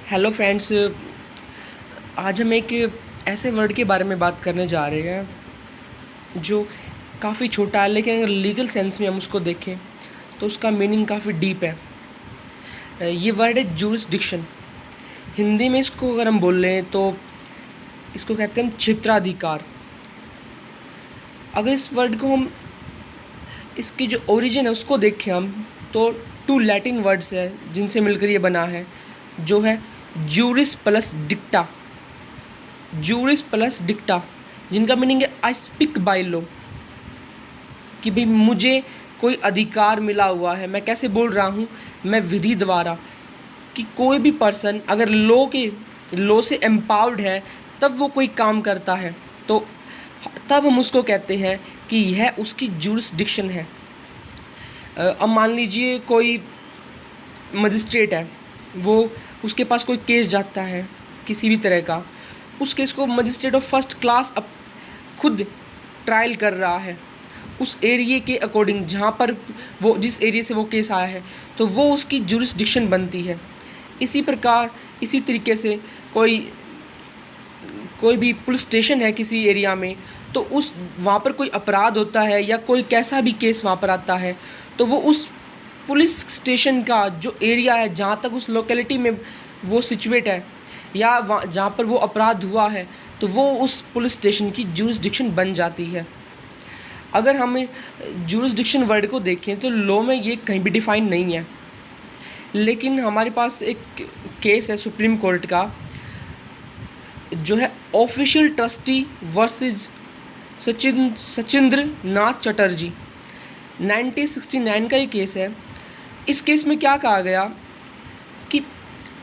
Hello friends. आज हम एक ऐसे वर्ड के बारे में बात करने जा रहे हैं जो काफ़ी छोटा है, लेकिन अगर लीगल सेंस में हम उसको देखें तो उसका मीनिंग काफ़ी डीप है। ये वर्ड है ज्यूरिसडिक्शन। हिंदी में इसको अगर हम बोल लें तो इसको कहते हैं हम क्षेत्राधिकार। अगर इस वर्ड को हम इसकी जो ओरिजिन है उसको देखें हम तो टू लैटिन वर्ड्स है जिनसे मिलकर ये बना है, जो है ज्यूरिस प्लस डिक्टा। ज्यूरिस प्लस डिक्टा जिनका मीनिंग है आई स्पीक बाय लॉ, कि भाई मुझे कोई अधिकार मिला हुआ है, मैं कैसे बोल रहा हूँ, मैं विधि द्वारा। कि कोई भी पर्सन अगर लॉ से एम्पावर्ड है तब वो कोई काम करता है, तो तब हम उसको कहते हैं कि यह उसकी ज्यूरिसडिक्शन है। अब मान लीजिए कोई मजिस्ट्रेट है, वो उसके पास कोई केस जाता है किसी भी तरह का, उस केस को मजिस्ट्रेट ऑफ फर्स्ट क्लास अब खुद ट्रायल कर रहा है उस एरिया के अकॉर्डिंग, जहाँ पर वो जिस एरिया से वो केस आया है, तो वो उसकी ज्यूरिसडिक्शन बनती है। इसी प्रकार इसी तरीके से कोई भी पुलिस स्टेशन है किसी एरिया में, तो उस वहाँ पर कोई अपराध होता है या कोई कैसा भी केस वहाँ पर आता है, तो वो उस पुलिस स्टेशन का जो एरिया है जहाँ तक उस लोकेलिटी में वो सिचुएट है या जहाँ पर वो अपराध हुआ है, तो वो उस पुलिस स्टेशन की ज्यूरिसडिक्शन बन जाती है। अगर हम ज्यूरिसडिक्शन वर्ड को देखें तो लॉ में ये कहीं भी डिफाइन नहीं है, लेकिन हमारे पास एक केस है सुप्रीम कोर्ट का, जो है official trustee versus Sachindra Nath Chatterjee. 1969 का ये केस है। इस केस में क्या कहा गया कि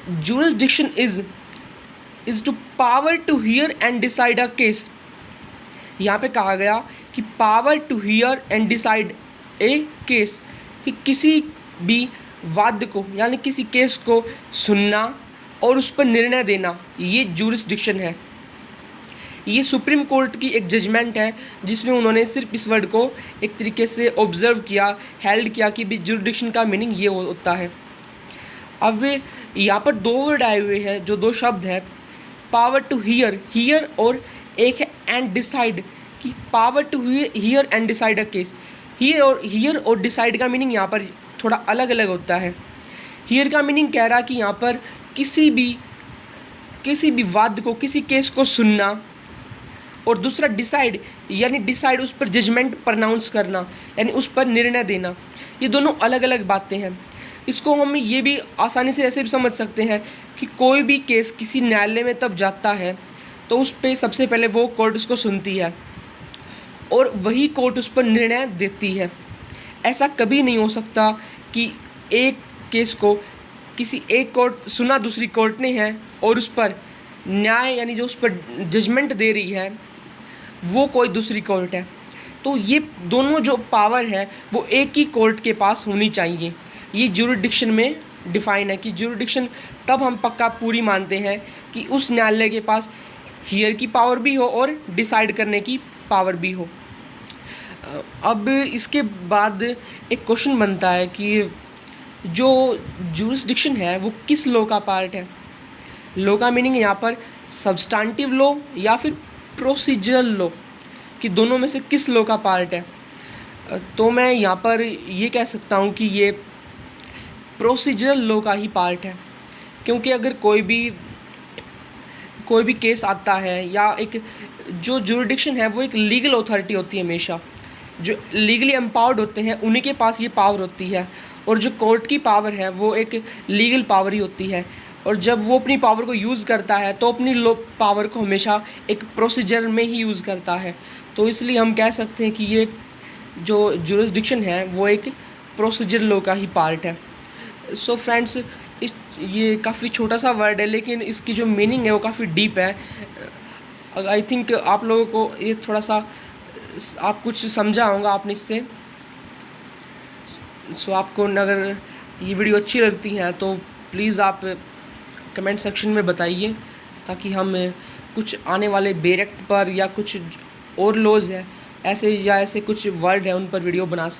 jurisdiction is to power to hear and decide a case. यहाँ पे कहा गया कि power to hear and decide a case, कि किसी भी वाद को यानी किसी केस को सुनना और उस पर निर्णय देना, ये ज्यूरिसडिक्शन है। ये सुप्रीम कोर्ट की एक जजमेंट है जिसमें उन्होंने सिर्फ इस वर्ड को एक तरीके से ऑब्जर्व किया, हेल्ड किया कि भी ज्यूरिसडिक्शन का मीनिंग ये होता है। अब यहाँ पर दो वर्ड आए हुए हैं, जो दो शब्द है, पावर टू हियर और एक है एंड डिसाइड, कि power to hear and decide a case. Hear और डिसाइड का मीनिंग यहाँ पर थोड़ा अलग अलग होता है। हियर का मीनिंग कह रहा कि यहाँ पर किसी भी वाद को, किसी केस को सुनना, और दूसरा डिसाइड, यानी डिसाइड उस पर जजमेंट प्रनाउंस करना, यानी उस पर निर्णय देना। ये दोनों अलग अलग बातें हैं। इसको हम ये भी आसानी से ऐसे भी समझ सकते हैं कि कोई भी केस किसी न्यायालय में तब जाता है तो उस पर सबसे पहले वो कोर्ट उसको सुनती है और वही कोर्ट उस पर निर्णय देती है। ऐसा कभी नहीं हो सकता कि एक केस को किसी एक कोर्ट सुना दूसरी कोर्ट ने है और उस पर न्याय यानी जो उस पर जजमेंट दे रही है वो कोई दूसरी कोर्ट है। तो ये दोनों जो पावर है वो एक ही कोर्ट के पास होनी चाहिए। ये ज्यूरिसडिक्शन में डिफाइन है कि ज्यूरिसडिक्शन तब हम पक्का पूरी मानते हैं कि उस न्यायालय के पास हियर की पावर भी हो और डिसाइड करने की पावर भी हो। अब इसके बाद एक क्वेश्चन बनता है कि जो ज्यूरिसडिक्शन है वो किस लॉ का पार्ट है। लॉ का मीनिंग यहाँ पर सब्सटेंटिव लॉ या फिर प्रोसीजरल लॉ, कि दोनों में से किस लॉ का पार्ट है। तो मैं यहाँ पर ये कह सकता हूँ कि ये प्रोसीजरल लॉ का ही पार्ट है, क्योंकि अगर कोई भी केस आता है या एक जो ज्यूरिसडिक्शन है वो एक लीगल अथॉरिटी होती है, हमेशा जो लीगली एम्पावर्ड होते हैं उन्हीं के पास ये पावर होती है, और जो कोर्ट की पावर है वो एक लीगल पावर ही होती है। और जब वो अपनी पावर को यूज़ करता है तो अपनी पावर को हमेशा एक प्रोसीजर में ही यूज़ करता है। तो इसलिए हम कह सकते हैं कि ये जो ज्यूरिसडिक्शन है वो एक प्रोसीजर लॉ का ही पार्ट है। सो फ्रेंड्स, ये काफ़ी छोटा सा वर्ड है, लेकिन इसकी जो मीनिंग है वो काफ़ी डीप है। आई थिंक आप लोगों को ये थोड़ा सा आप कुछ समझा होगा आपने इससे। सो आपको अगर ये वीडियो अच्छी लगती है तो प्लीज़ आप कमेंट सेक्शन में बताइए, ताकि हम कुछ आने वाले बेर एक्ट पर या कुछ और लॉज है ऐसे कुछ वर्ड है उन पर वीडियो बना सकें।